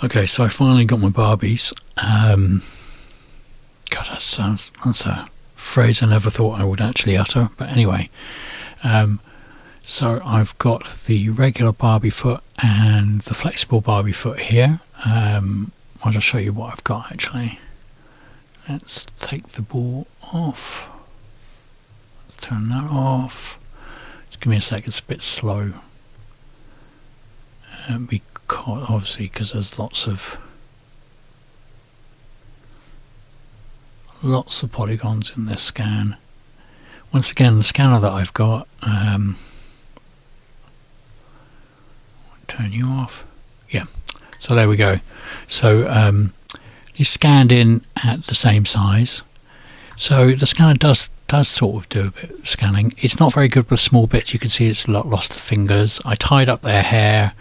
Okay, so I finally got my Barbies. God, that's a phrase I never thought I would actually utter. But anyway, so I've got the regular Barbie foot and the flexible Barbie foot here. I'll just show you what I've got actually. Let's take the ball off. Let's turn that off. Just give me a sec, it's a bit slow. Because there's lots of polygons in this scan. Once again, the scanner that I've got, turn you off. Yeah, so there we go. So he's scanned in at the same size. So the scanner does sort of do a bit of scanning. It's not very good with small bits. You can see it's lost the fingers. I tied up their hair.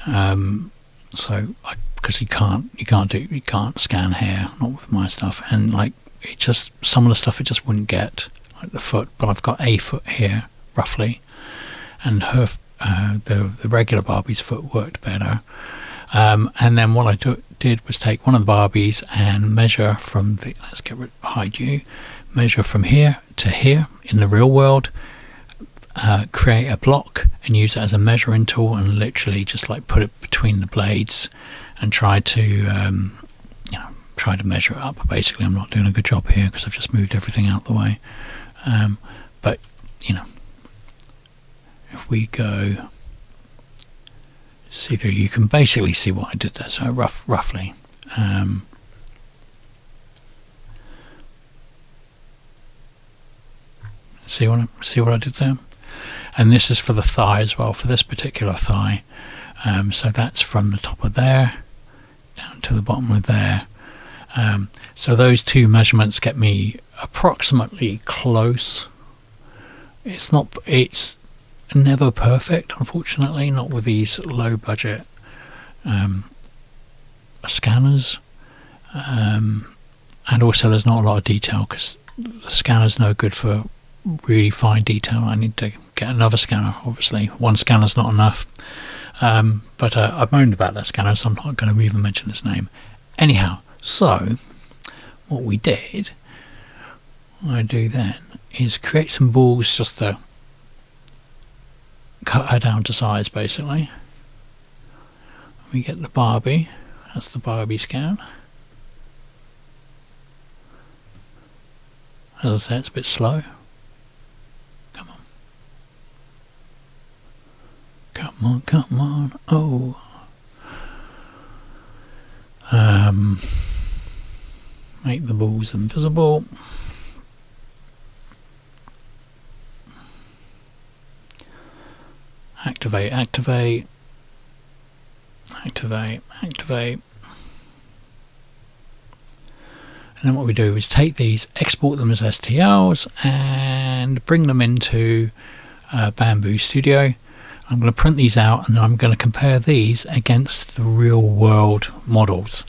Because you can't scan hair, not with my stuff, and like it just, some of the stuff it just wouldn't get, like the foot. But I've got a foot here roughly, and her the regular Barbie's foot worked better. And then what I did was take one of the Barbies and measure from the, hide you, measure from here to here in the real world. Create a block and use it as a measuring tool, and literally just like put it between the blades and try to measure it up. Basically, I'm not doing a good job here because I've just moved everything out the way. But if we go see through, you can basically see what I did there. So roughly. See what I did there? And this is for the thigh as well, for this particular thigh. So that's from the top of there down to the bottom of there. So those two measurements get me approximately close. It's never perfect, unfortunately, not with these low budget scanners. And also there's not a lot of detail because the scanner's no good for really fine detail. I need to get another scanner. Obviously one scanner's not enough, but I've moaned about that scanner, so I'm not going to even mention its name. Anyhow, so what I do then is create some balls just to cut her down to size. Basically we get the Barbie, that's the Barbie scan. As I said, it's a bit slow. Come on. Oh. Make the balls invisible. Activate. And then what we do is take these, export them as STLs, and bring them into Bamboo Studio. I'm going to print these out, and I'm going to compare these against the real world models.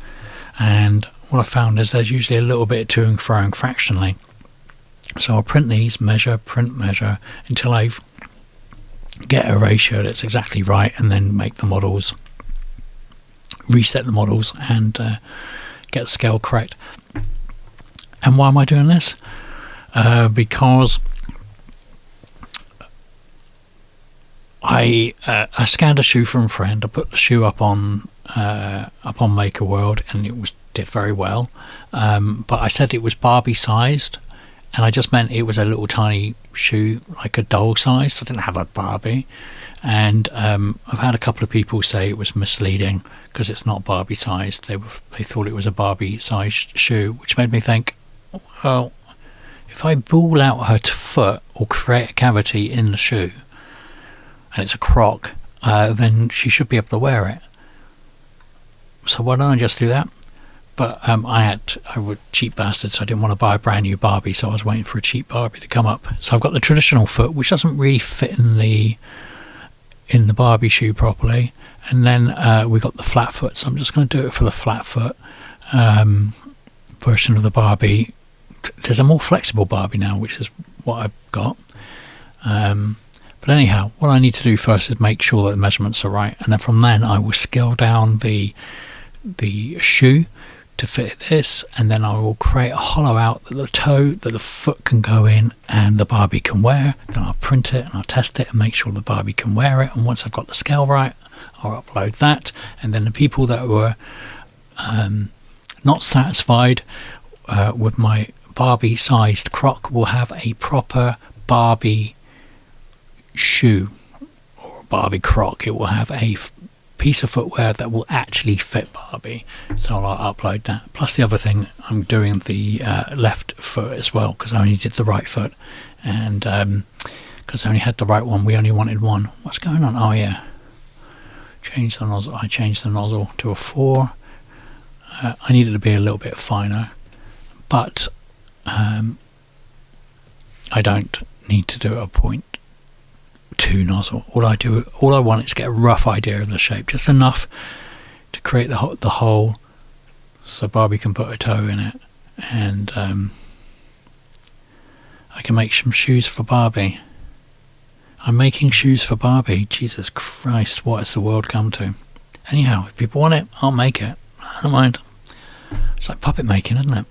And what I found is there's usually a little bit to and fro fractionally. So I'll print these, print, measure until I get a ratio that's exactly right, and then make the models, reset the models, and get the scale correct. And why am I doing this? Because I scanned a shoe from a friend. I put the shoe up on Maker World, and it did very well. But I said it was Barbie sized, and I just meant it was a little tiny shoe, like a doll sized. I didn't have a Barbie, and I've had a couple of people say it was misleading because it's not Barbie sized. They thought it was a Barbie sized shoe, which made me think, well, if I ball out her foot or create a cavity in the shoe, and it's a croc, then she should be able to wear it. So why don't I just do that? But I was cheap bastard, so I didn't want to buy a brand new Barbie, so I was waiting for a cheap Barbie to come up. So I've got the traditional foot, which doesn't really fit in the Barbie shoe properly, and then we got the flat foot. So I'm just going to do it for the flat foot version of the Barbie. There's a more flexible Barbie now, which is what I've got. But anyhow, what I need to do first is make sure that the measurements are right, and then from then I will scale down the the shoe to fit this, and then I will create a hollow out that the toe, that the foot can go in and the Barbie can wear. Then I'll print it and I'll test it and make sure the Barbie can wear it, and once I've got the scale right, I'll upload that. And then the people that were not satisfied with my Barbie sized croc will have a proper Barbie shoe or Barbie croc. It will have a piece of footwear that will actually fit Barbie, so I'll upload that. Plus the other thing, I'm doing the left foot as well, because I only did the right foot, and because I only had the right one, we only wanted one. What's going on? Oh yeah, change the nozzle. I changed the nozzle to a 4. I needed to be a little bit finer, but I don't need to do a 0.2 nozzle. All I want is to get a rough idea of the shape, just enough to create the hole so Barbie can put a toe in it, and I can make some shoes for Barbie. I'm making shoes for Barbie. Jesus Christ, what has the world come to? Anyhow, if people want it, I'll make it. I don't mind. It's like puppet making, isn't it?